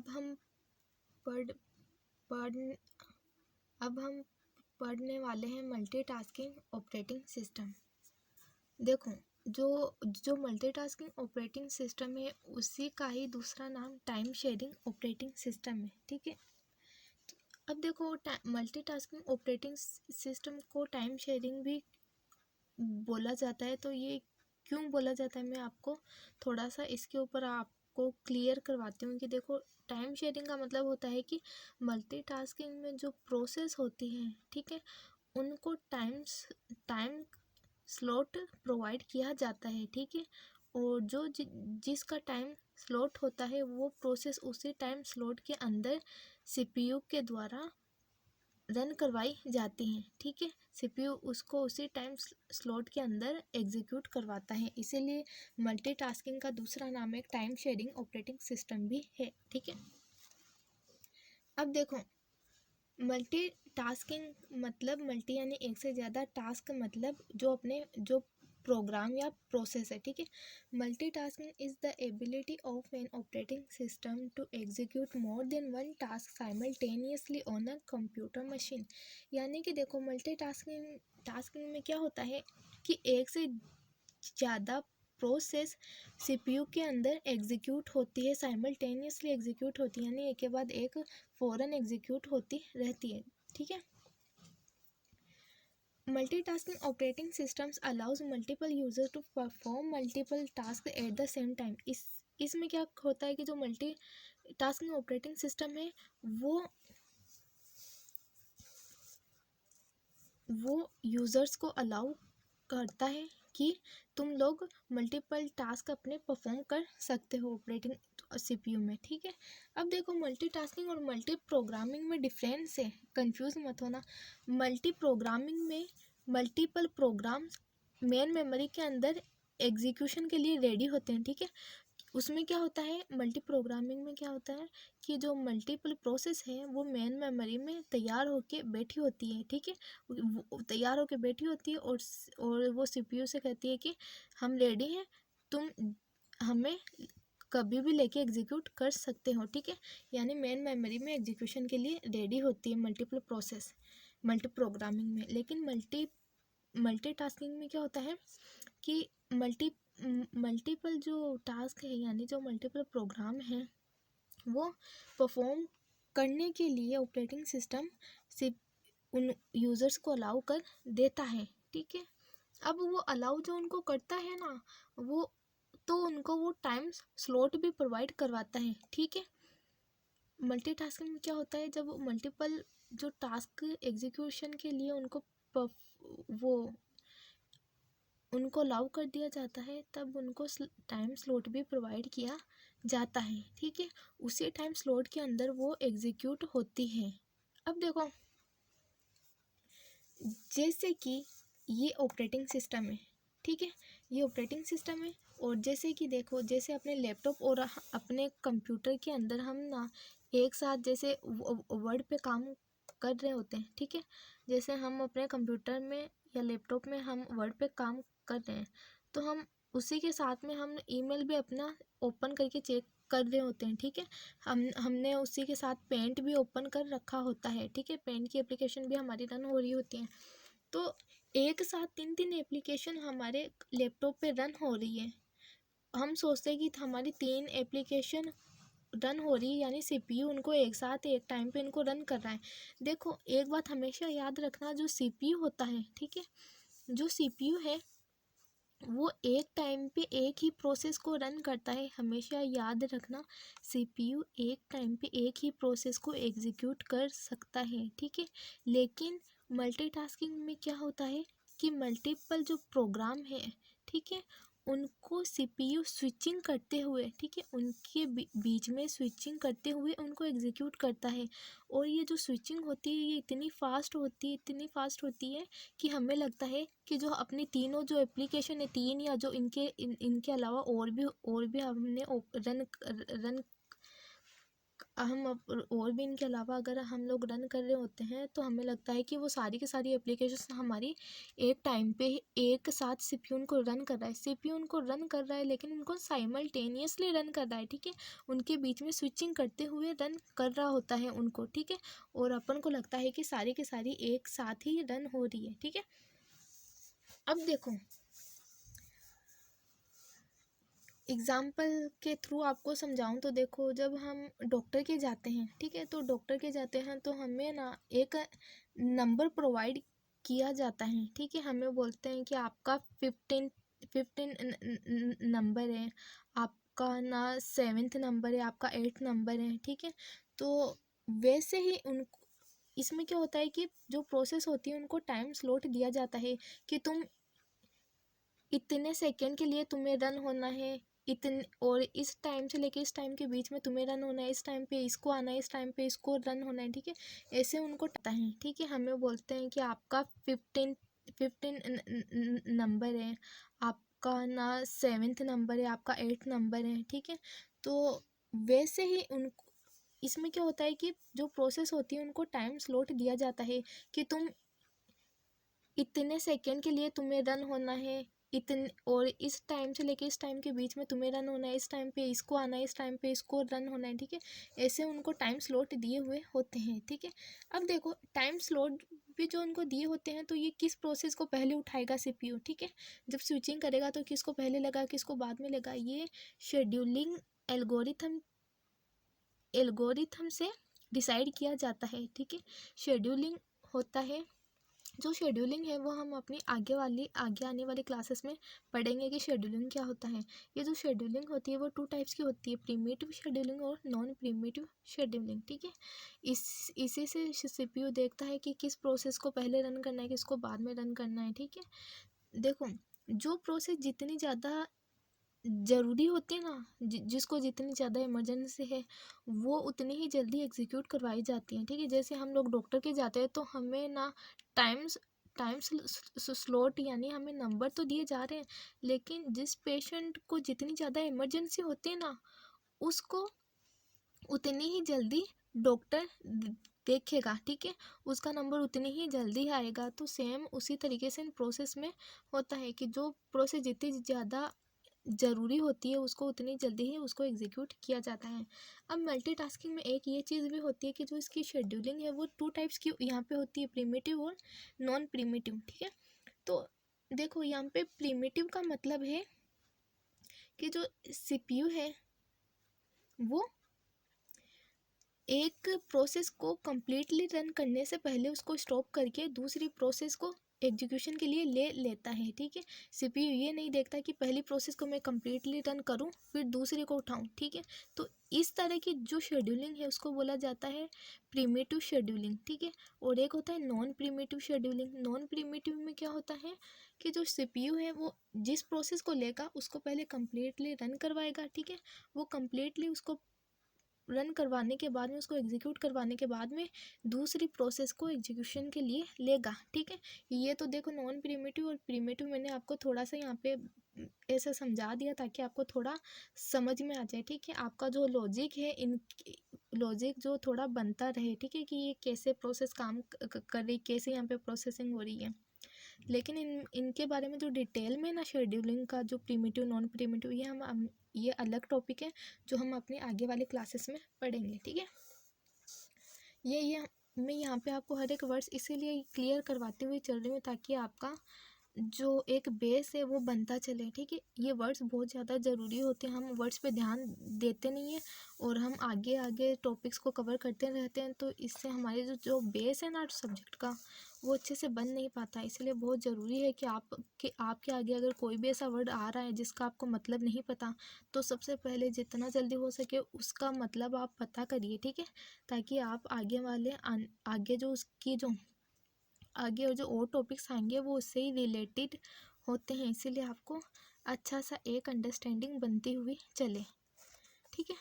अब हम पढ़ पढ़ अब हम पढ़ने वाले हैं मल्टीटास्किंग ऑपरेटिंग सिस्टम। देखो, जो मल्टीटास्किंग ऑपरेटिंग सिस्टम है उसी का ही दूसरा नाम टाइम शेयरिंग ऑपरेटिंग सिस्टम है। ठीक है, अब देखो मल्टीटास्किंग ऑपरेटिंग सिस्टम को टाइम शेयरिंग भी बोला जाता है। तो ये क्यों बोला जाता है, मैं आपको थोड़ा सा इसके ऊपर आपको क्लियर करवाती हूँ कि देखो, टाइम शेयरिंग का मतलब होता है कि मल्टीटास्किंग में जो प्रोसेस होती है, ठीक है, उनको टाइम स्लॉट प्रोवाइड किया जाता है। ठीक है, और जो जिसका टाइम स्लॉट होता है वो प्रोसेस उसी टाइम स्लॉट के अंदर सीपीयू के द्वारा रन करवाई जाती हैं। ठीक है, सीपीयू उसको उसी टाइम स्लॉट के अंदर एग्जीक्यूट करवाता है, इसीलिए मल्टीटास्किंग का दूसरा नाम एक टाइम शेयरिंग ऑपरेटिंग सिस्टम भी है। ठीक है, अब देखो, मल्टीटास्किंग मतलब मल्टी यानी एक से ज़्यादा, टास्क मतलब जो प्रोग्राम या प्रोसेस है। ठीक है, multitasking is the ability of an operating system to execute more than one task simultaneously on a computer machine. यानी कि देखो, टास्किंग में क्या होता है कि एक से ज़्यादा प्रोसेस सीपीयू के अंदर एग्जीक्यूट होती है, साइमल्टेनियसली एग्जीक्यूट होती है, यानी एक के बाद एक फ़ौरन एग्जीक्यूट होती रहती है। ठीक है, multitasking operating systems allows multiple user to perform multiple task at the same time. इसमें क्या होता है कि जो मल्टीटास्किंग ऑपरेटिंग सिस्टम है वो यूज़र्स को अलाउ करता है कि तुम लोग मल्टीपल टास्क अपने परफॉर्म कर सकते हो ऑपरेटिंग सीपीयू में। ठीक है, अब देखो, मल्टीटास्किंग और मल्टी प्रोग्रामिंग में डिफरेंस है, कंफ्यूज मत होना। मल्टी प्रोग्रामिंग में मल्टीपल प्रोग्राम्स मेन मेमोरी के अंदर एग्जीक्यूशन के लिए रेडी होते हैं। ठीक है, उसमें क्या होता है, मल्टी प्रोग्रामिंग में क्या होता है कि जो मल्टीपल प्रोसेस है वो मेन मेमोरी में तैयार होके बैठी होती है। ठीक है, तैयार होके बैठी होती है और वो सीपीयू से कहती है कि हम रेडी हैं, तुम हमें कभी भी लेके एग्जीक्यूट कर सकते हो। ठीक है, यानी मेन मेमोरी में एग्जीक्यूशन के लिए रेडी होती है मल्टीपल प्रोसेस मल्टी प्रोग्रामिंग में। लेकिन मल्टीटास्किंग में क्या होता है कि मल्टीपल जो टास्क है यानी जो मल्टीपल प्रोग्राम है वो परफॉर्म करने के लिए ऑपरेटिंग सिस्टम सिर्फ उन यूज़र्स को अलाउ कर देता है। ठीक है, अब वो अलाउ जो उनको करता है ना, वो तो उनको वो टाइम स्लॉट भी प्रोवाइड करवाता है। ठीक है, मल्टीटास्किंग में क्या होता है, जब मल्टीपल जो टास्क एग्जीक्यूशन के लिए उनको अलाउ कर दिया जाता है, तब उनको टाइम स्लॉट भी प्रोवाइड किया जाता है। ठीक है, उसी टाइम स्लॉट के अंदर वो एग्जीक्यूट होती है। अब देखो, जैसे कि ये ऑपरेटिंग सिस्टम है। ठीक है, ये ऑपरेटिंग सिस्टम है, और जैसे कि देखो, जैसे अपने लैपटॉप और अपने कंप्यूटर के अंदर हम ना एक साथ जैसे वर्ड पे काम कर रहे होते हैं। ठीक है, जैसे हम अपने कंप्यूटर में या लैपटॉप में हम वर्ड पे काम कर रहे हैं, तो हम उसी के साथ में हम ईमेल भी अपना ओपन करके चेक कर रहे होते हैं। ठीक है, हमने उसी के साथ पेंट भी ओपन कर रखा होता है। ठीक है, पेंट की एप्लीकेशन भी हमारी रन हो रही होती है। तो एक साथ तीन एप्लीकेशन हमारे लैपटॉप पे रन हो रही है। हम सोचते हैं कि हमारी 3 एप्लीकेशन रन हो रही है, यानी सीपीयू उनको एक साथ एक टाइम पे इनको रन कर रहा है। देखो, एक बात हमेशा याद रखना, जो सीपीयू होता है, ठीक है, जो सीपीयू है वो एक टाइम पे एक ही प्रोसेस को रन करता है। हमेशा याद रखना, सीपीयू एक टाइम पे एक ही प्रोसेस को एग्जीक्यूट कर सकता है। ठीक है, लेकिन मल्टीटास्किंग में क्या होता है कि मल्टीपल जो प्रोग्राम है, ठीक है, उनको सीपीयू स्विचिंग करते हुए, ठीक है, उनके बीच में स्विचिंग करते हुए उनको एग्जीक्यूट करता है। और ये जो स्विचिंग होती है ये इतनी फास्ट होती है कि हमें लगता है कि जो अपनी तीनों जो एप्लीकेशन है, 3 या जो इनके अलावा और भी हमने रन और भी इनके अलावा अगर हम लोग रन कर रहे होते हैं तो हमें लगता है कि वो सारी की सारी एप्लीकेशन हमारी एक टाइम पे एक साथ सीपीयू उनको रन कर रहा है, सीपीयू उनको रन कर रहा है, लेकिन उनको साइमल्टेनियसली रन कर रहा है, ठीक है। उनके बीच में स्विचिंग करते हुए रन कर रहा होता है उनको, ठीक है। और अपन को लगता है कि सारी की सारी एक साथ ही रन हो रही है, ठीक है। अब देखो एग्जाम्पल के थ्रू आपको समझाऊं तो देखो, जब हम डॉक्टर के जाते हैं, ठीक है, तो डॉक्टर के जाते हैं तो हमें ना एक नंबर प्रोवाइड किया जाता है, ठीक है। हमें बोलते हैं कि आपका 15 नंबर है, आपका ना 7th नंबर है, आपका 8th नंबर है, ठीक है। तो वैसे ही उन इसमें क्या होता है कि जो प्रोसेस होती है उनको टाइम स्लॉट दिया जाता है कि तुम इतने सेकंड के लिए तुम्हें रन होना है, इतने और इस टाइम से लेके इस टाइम के बीच में तुम्हें रन होना है, इस टाइम पे इसको आना है, इस टाइम पे इसको रन होना है, ठीक है। ऐसे उनको पता है, ठीक है। हमें बोलते हैं कि आपका 15 नंबर है, आपका ना 7th नंबर है, आपका 8th नंबर है, ठीक है। तो वैसे ही उनको इसमें क्या होता है कि जो प्रोसेस होती है उनको टाइम स्लॉट दिया जाता है कि तुम इतने सेकंड के लिए तुम्हें रन होना है, इतने और इस टाइम से लेके इस टाइम के बीच में तुम्हें रन होना है, इस टाइम पे इसको आना है, इस टाइम पे इसको रन होना है, ठीक है। ऐसे उनको टाइम स्लॉट दिए हुए होते हैं, ठीक है। अब देखो टाइम स्लॉट भी जो उनको दिए होते हैं तो ये किस प्रोसेस को पहले उठाएगा सीपीयू, ठीक है। जब स्विचिंग करेगा तो किसको पहले लगा किसको बाद में लगा, ये शेड्यूलिंग एल्गोरिथम से डिसाइड किया जाता है, ठीक है। शेड्यूलिंग होता है, जो शेड्यूलिंग है वो हम अपनी आगे आने वाली क्लासेस में पढ़ेंगे कि शेड्यूलिंग क्या होता है। ये जो शेड्यूलिंग होती है वो 2 टाइप्स की होती है, प्रीमिटिव शेड्यूलिंग और नॉन प्रीमिटिव शेड्यूलिंग, ठीक है। इसी से सीपीयू देखता है कि किस प्रोसेस को पहले रन करना है, किसको बाद में रन करना है, ठीक है। देखो जो प्रोसेस जितनी ज़्यादा ज़रूरी होती है ना, जिसको जितनी ज़्यादा इमरजेंसी है वो उतनी ही जल्दी एग्जीक्यूट करवाई जाती हैं, ठीक है। जैसे हम लोग डॉक्टर के जाते हैं तो हमें ना टाइम्स टाइम स्लॉट यानी हमें नंबर तो दिए जा रहे हैं, लेकिन जिस पेशेंट को जितनी ज़्यादा इमरजेंसी होती है ना उसको उतनी ही जल्दी डॉक्टर देखेगा, ठीक है। उसका नंबर उतनी ही जल्दी आएगा। तो सेम उसी तरीके से इन प्रोसेस में होता है कि जो प्रोसेस जितनी ज़्यादा ज़रूरी होती है उसको उतनी जल्दी ही उसको एग्जीक्यूट किया जाता है। अब मल्टीटास्किंग में एक ये चीज़ भी होती है कि जो इसकी शेड्यूलिंग है वो 2 टाइप्स की यहाँ पे होती है, प्रीमिटिव और नॉन प्रीमिटिव, ठीक है। तो देखो यहाँ पे प्रीमिटिव का मतलब है कि जो सीपीयू है वो एक प्रोसेस को कम्प्लीटली रन करने से पहले उसको स्टॉप करके दूसरी प्रोसेस को एग्जीक्यूशन के लिए ले लेता है, ठीक है। सीपीयू ये नहीं देखता कि पहली प्रोसेस को मैं कम्प्लीटली रन करूं फिर दूसरे को उठाऊं, ठीक है। तो इस तरह की जो शेड्यूलिंग है उसको बोला जाता है प्रीमिटिव शेड्यूलिंग, ठीक है। और एक होता है non primitive scheduling. Non primitive में क्या होता है कि जो सीपीयू है वो जिस प्रोसेस को लेगा उसको पहले कम्प्लीटली रन करवाएगा, ठीक है। वो कम्प्लीटली उसको रन करवाने के बाद में उसको एग्जीक्यूट करवाने के बाद में दूसरी प्रोसेस को एग्जीक्यूशन के लिए लेगा, ठीक है। ये तो देखो नॉन प्रीमिटिव और प्रीमिटिव मैंने आपको थोड़ा सा यहाँ पे ऐसा समझा दिया ताकि आपको थोड़ा समझ में आ जाए, ठीक है। आपका जो लॉजिक है इन लॉजिक जो थोड़ा बनता रहे, ठीक है, कि ये कैसे प्रोसेस काम कर रही, कैसे यहाँ पे प्रोसेसिंग हो रही है। लेकिन इनके बारे में जो डिटेल में ना शेड्यूलिंग का जो प्रीमिटिव नॉन प्रीमिटिव ये अलग टॉपिक है जो हम अपने आगे वाले क्लासेस में पढ़ेंगे, ठीक है। ये मैं यहाँ पे आपको हर एक वर्ड्स इसीलिए क्लियर करवाते हुए चल रही हूँ ताकि आपका जो एक बेस है वो बनता चले, ठीक है। ये वर्ड्स बहुत ज़्यादा ज़रूरी होते हैं, हम वर्ड्स पे ध्यान देते नहीं हैं और हम आगे आगे टॉपिक्स को कवर करते रहते हैं, तो इससे हमारे जो बेस है ना सब्जेक्ट का वो अच्छे से बन नहीं पाता। इसलिए बहुत ज़रूरी है कि आपके आगे अगर कोई भी ऐसा वर्ड आ रहा है जिसका आपको मतलब नहीं पता तो सबसे पहले जितना जल्दी हो सके उसका मतलब आप पता करिए, ठीक है। ताकि आप आगे जो उसकी जो आगे और जो और टॉपिक्स आएंगे वो उससे ही रिलेटेड होते हैं, इसीलिए आपको अच्छा सा एक अंडरस्टैंडिंग बनती हुई चले, ठीक है।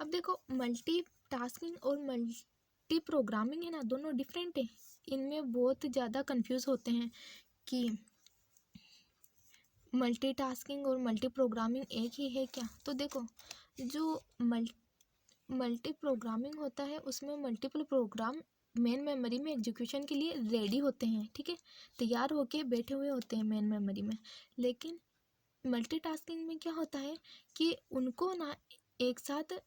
अब देखो मल्टी टास्किंग और मल्टी प्रोग्रामिंग है ना, दोनों डिफरेंट है। इनमें बहुत ज़्यादा कंफ्यूज होते हैं कि मल्टीटास्किंग और मल्टी प्रोग्रामिंग एक ही है क्या। तो देखो जो मल्टी प्रोग्रामिंग होता है उसमें मल्टीपल प्रोग्राम मेन मेमोरी में एग्जीक्यूशन के लिए रेडी होते हैं, ठीक है, तैयार होके बैठे हुए होते हैं मेन मेमोरी में। लेकिन मल्टीटास्किंग में क्या होता है कि उनको ना एक साथ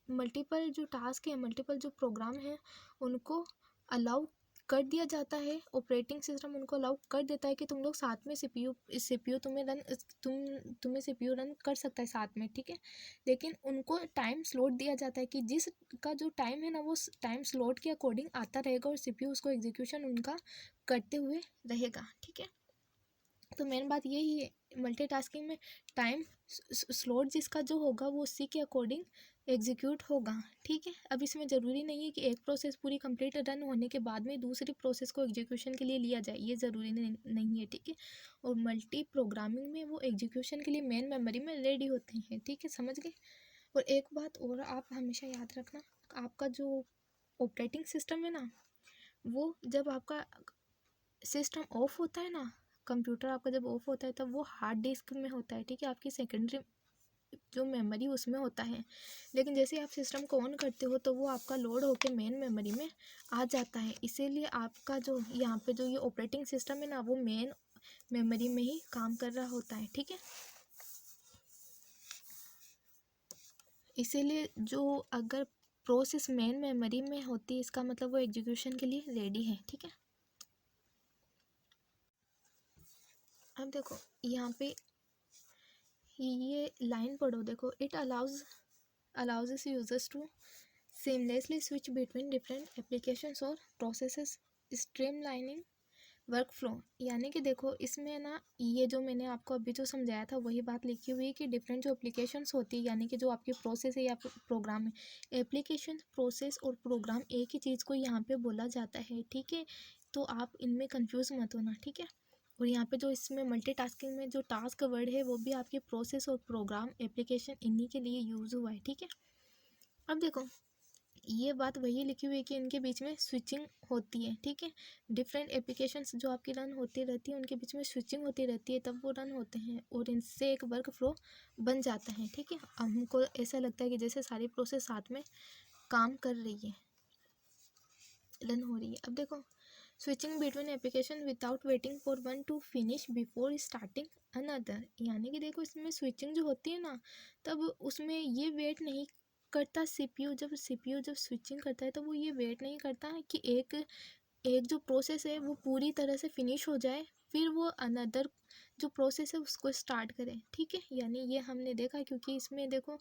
मल्टीपल जो टास्क है, मल्टीपल जो प्रोग्राम है, उनको अलाउ कर दिया जाता है। ऑपरेटिंग सिस्टम उनको अलाउ कर देता है कि तुम लोग साथ में सीपीयू तुम्हें सीपीयू रन कर सकता है साथ में, ठीक है। लेकिन उनको टाइम स्लॉट दिया जाता है कि जिसका जो टाइम है ना वो टाइम स्लॉट के अकॉर्डिंग आता रहेगा और सीपीयू उसको एग्जीक्यूशन उनका करते हुए रहेगा, ठीक है। तो मेन बात यही है मल्टीटास्किंग में, टाइम स्लॉट जिसका जो होगा वो उसी के अकॉर्डिंग एग्जीक्यूट होगा, ठीक है। अब इसमें ज़रूरी नहीं है कि एक प्रोसेस पूरी कंप्लीट रन होने के बाद में दूसरी प्रोसेस को एग्जीक्यूशन के लिए लिया जाए, ये ज़रूरी नहीं है, ठीक है। और मल्टी प्रोग्रामिंग में वो एग्जीक्यूशन के लिए मेन मेमोरी में रेडी होते हैं, ठीक है, समझ गए। और एक बात और आप हमेशा याद रखना, आपका जो ऑपरेटिंग सिस्टम है ना, वो जब आपका सिस्टम ऑफ होता है ना, कंप्यूटर आपका जब ऑफ होता है तब वो हार्ड डिस्क में होता है, ठीक है, आपकी सेकेंडरी जो मेमोरी उसमें होता है। लेकिन जैसे आप सिस्टम को ऑन करते हो तो वो आपका लोड होकर मेन मेमोरी में आ जाता है। इसीलिए आपका जो यहाँ पे जो ये ऑपरेटिंग सिस्टम है ना वो मेन मेमोरी में ही काम कर रहा होता है, ठीक है। इसीलिए जो अगर प्रोसेस मेन मेमोरी में होती है इसका मतलब वो एग्जीक्यूशन के लिए रेडी है, ठीक है। अब देखो यहाँ पे ये लाइन पढ़ो, देखो it allows its users to seamlessly switch between different applications और processes, streamlining workflow। यानी कि देखो इसमें ना ये जो मैंने आपको अभी जो समझाया था वही बात लिखी हुई है कि डिफरेंट जो एप्लीकेशंस होती है, यानी कि जो आपकी प्रोसेस है या प्रोग्राम है, एप्लीकेशन, प्रोसेस और प्रोग्राम एक ही चीज़ को यहाँ पे बोला जाता है, ठीक है। तो आप इनमें कंफ्यूज मत होना, ठीक है। और यहाँ पे जो इसमें मल्टीटास्किंग में जो टास्क वर्ड है वो भी आपके प्रोसेस और प्रोग्राम एप्लीकेशन इन्हीं के लिए यूज़ हुआ है, ठीक है। अब देखो ये बात वही लिखी हुई है कि इनके बीच में स्विचिंग होती है, ठीक है। डिफरेंट एप्लीकेशंस जो आपकी रन होती रहती है उनके बीच में स्विचिंग होती रहती है, तब वो रन होते हैं और इनसे एक वर्क फ्लो बन जाता है, ठीक है। हमको ऐसा लगता है कि जैसे सारी प्रोसेस साथ में काम कर रही है, रन हो रही है। अब देखो switching between application without waiting for one two finish before starting another. यानी कि देखो इसमें स्विचिंग जो होती है ना तब उसमें ये वेट नहीं करता सीपीयू, जब स्विचिंग करता है तो वो ये वेट नहीं करता कि एक जो प्रोसेस है वो पूरी तरह से फिनिश हो जाए फिर वो अनदर जो प्रोसेस है उसको स्टार्ट करें, ठीक है। यानी ये हमने देखा क्योंकि इसमें देखो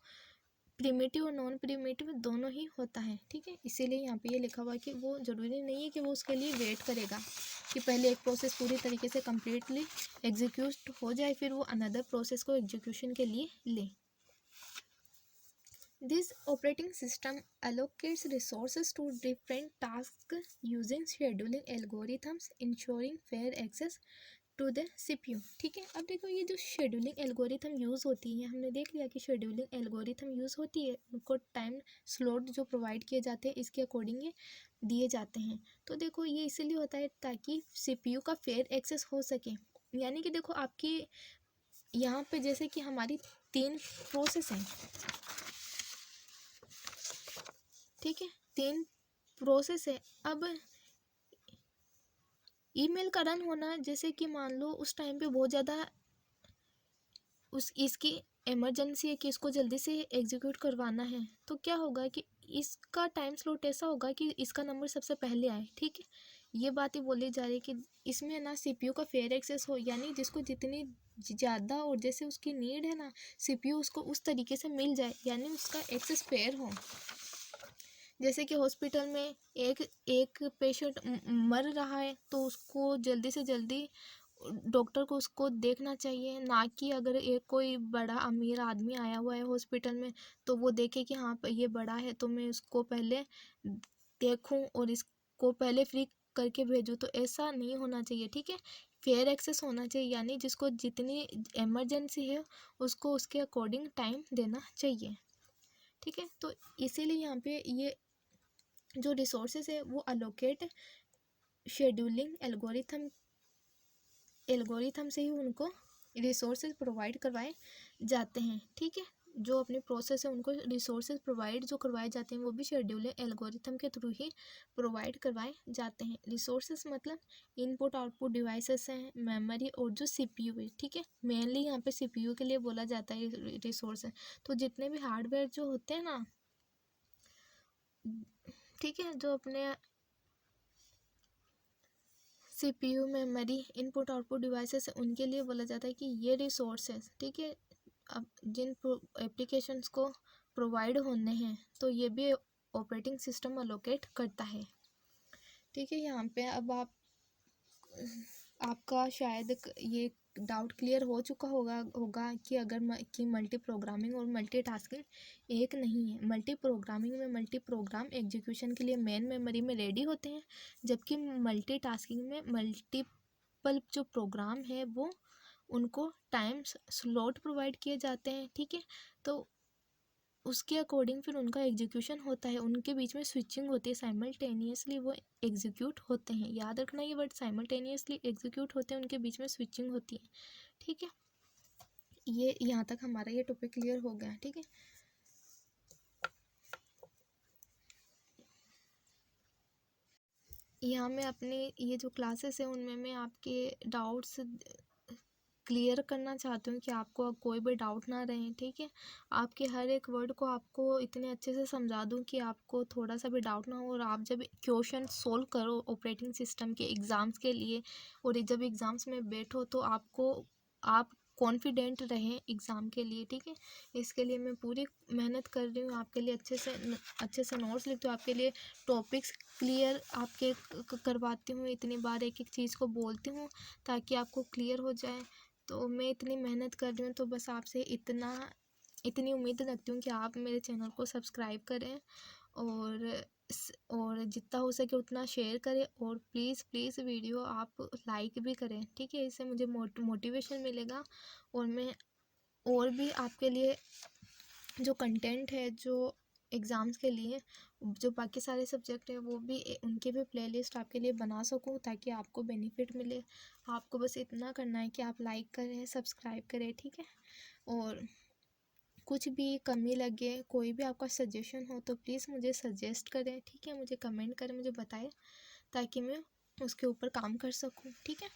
प्रिमिटिव और नॉन प्रिमिटिव दोनों ही होता है, ठीक है। इसीलिए यहाँ पे ये लिखा हुआ है कि वो ज़रूरी नहीं है कि वो उसके लिए वेट करेगा कि पहले एक प्रोसेस पूरी तरीके से कम्प्लीटली एग्जीक्यूट हो जाए फिर वो अनदर प्रोसेस को एग्जीक्यूशन के लिए ले। This operating system allocates resources to different tasks using scheduling algorithms ensuring fair access to the CPU, ठीक है। अब देखो ये जो शेड्यूलिंग एल्गोरिथम यूज़ होती है, हमने देख लिया कि शेड्यूलिंग एल्गोरिथम यूज़ होती है, उनको टाइम स्लॉट जो प्रोवाइड किए जाते हैं इसके अकॉर्डिंग ये दिए जाते हैं। तो देखो ये इसीलिए होता है ताकि CPU का फेयर एक्सेस हो सके। यानी कि देखो आपकी यहाँ पे जैसे कि हमारी 3 प्रोसेस हैं, ठीक है, 3 प्रोसेस है। अब ईमेल का रन होना जैसे कि मान लो उस टाइम पे बहुत ज़्यादा इसकी इमरजेंसी है कि इसको जल्दी से एग्जीक्यूट करवाना है, तो क्या होगा कि इसका टाइम स्लॉट ऐसा होगा कि इसका नंबर सबसे पहले आए, ठीक है। ये बात ही बोली जा रही है कि इसमें ना सीपीयू का फेयर एक्सेस हो, यानी जिसको जितनी ज़्यादा और जैसे उसकी नीड है ना सीपीयू उसको उस तरीके से मिल जाए, यानी उसका एक्सेस फेयर हो। जैसे कि हॉस्पिटल में एक पेशेंट मर रहा है तो उसको जल्दी से जल्दी डॉक्टर को उसको देखना चाहिए, ना कि अगर एक कोई बड़ा अमीर आदमी आया हुआ है हॉस्पिटल में तो वो देखे कि हाँ ये बड़ा है तो मैं उसको पहले देखूं और इसको पहले फ्री करके भेजूं, तो ऐसा नहीं होना चाहिए, ठीक है। फेयर एक्सेस होना चाहिए, यानी जिसको जितनी इमरजेंसी है उसको उसके अकॉर्डिंग टाइम देना चाहिए, ठीक है। तो इसीलिए यहाँ पे ये जो रिसोर्सेज है वो अलोकेट शेड्यूलिंग एल्गोरिथम से ही उनको रिसोर्सेज प्रोवाइड करवाए जाते हैं, ठीक है। जो अपनी प्रोसेस है उनको रिसोर्सेज प्रोवाइड जो करवाए जाते हैं वो भी शेड्यूलिंग एल्गोरिथम के थ्रू ही प्रोवाइड करवाए जाते हैं। रिसोर्सेज मतलब इनपुट आउटपुट डिवाइसेस हैं, मेमोरी और जो सीपीयू है, ठीक है, मेनली यहाँ पे सीपीयू के लिए बोला जाता है रिसोर्स है। तो जितने भी हार्डवेयर जो होते हैं ना, ठीक है, जो अपने CPU memory input output devices है उनके लिए बोला जाता है कि ये रिसोर्सेज, ठीक है, अब जिन एप्लीकेशंस को प्रोवाइड होने हैं तो ये भी ऑपरेटिंग सिस्टम अलोकेट करता है, ठीक है। यहाँ पे अब आपका शायद ये डाउट क्लियर हो चुका होगा कि कि मल्टी प्रोग्रामिंग और मल्टीटास्किंग एक नहीं है। मल्टी प्रोग्रामिंग में मल्टी प्रोग्राम एग्जीक्यूशन के लिए मेन मेमोरी में रेडी होते हैं, जबकि मल्टीटास्किंग में मल्टीपल जो प्रोग्राम है वो उनको टाइम स्लॉट प्रोवाइड किए जाते हैं, ठीक है। तो उसके अकॉर्डिंग फिर उनका एग्जीक्यूशन होता है, उनके बीच में स्विचिंग होती है, साइमल्टेनियसली वो एग्जीक्यूट होते हैं। याद रखना ये वर्ड, साइमल्टेनियसली एग्जीक्यूट होते हैं, उनके बीच में स्विचिंग होती है, ठीक है। ये यहाँ तक हमारा ये टॉपिक क्लियर हो गया, ठीक है। यहाँ मैं अपने ये जो क्लासेस है उनमें मैं आपके डाउट्स क्लियर करना चाहती हूँ कि आपको कोई भी डाउट ना रहे, ठीक है। आपके हर एक वर्ड को आपको इतने अच्छे से समझा दूँ कि आपको थोड़ा सा भी डाउट ना हो, और आप जब क्वेश्चन सोल्व करो ऑपरेटिंग सिस्टम के एग्ज़ाम्स के लिए, और जब एग्ज़ाम्स में बैठो तो आप कॉन्फिडेंट रहें एग्ज़ाम के लिए, ठीक है। इसके लिए मैं पूरी मेहनत कर रही हूँ आपके लिए, अच्छे से नोट्स लिखती हूँ आपके लिए, टॉपिक्स क्लियर आपके करवाती हूँ, इतनी बार एक एक चीज़ को बोलती हूँ ताकि आपको क्लियर हो जाए। तो मैं इतनी मेहनत कर रही हूँ, तो बस आपसे इतनी उम्मीद रखती हूँ कि आप मेरे चैनल को सब्सक्राइब करें और जितना हो सके उतना शेयर करें, और प्लीज़ वीडियो आप लाइक भी करें, ठीक है। इससे मुझे मोटिवेशन मिलेगा, और मैं और भी आपके लिए जो कंटेंट है जो एग्ज़ाम्स के लिए जो बाकी सारे सब्जेक्ट हैं वो भी उनकी भी प्लेलिस्ट आपके लिए बना सकूं ताकि आपको बेनिफिट मिले। आपको बस इतना करना है कि आप लाइक करें, सब्सक्राइब करें, ठीक है। और कुछ भी कमी लगे, कोई भी आपका सजेशन हो तो प्लीज़ मुझे सजेस्ट करें, ठीक है, मुझे कमेंट करें, मुझे बताएं ताकि मैं उसके ऊपर काम कर सकूं, ठीक है।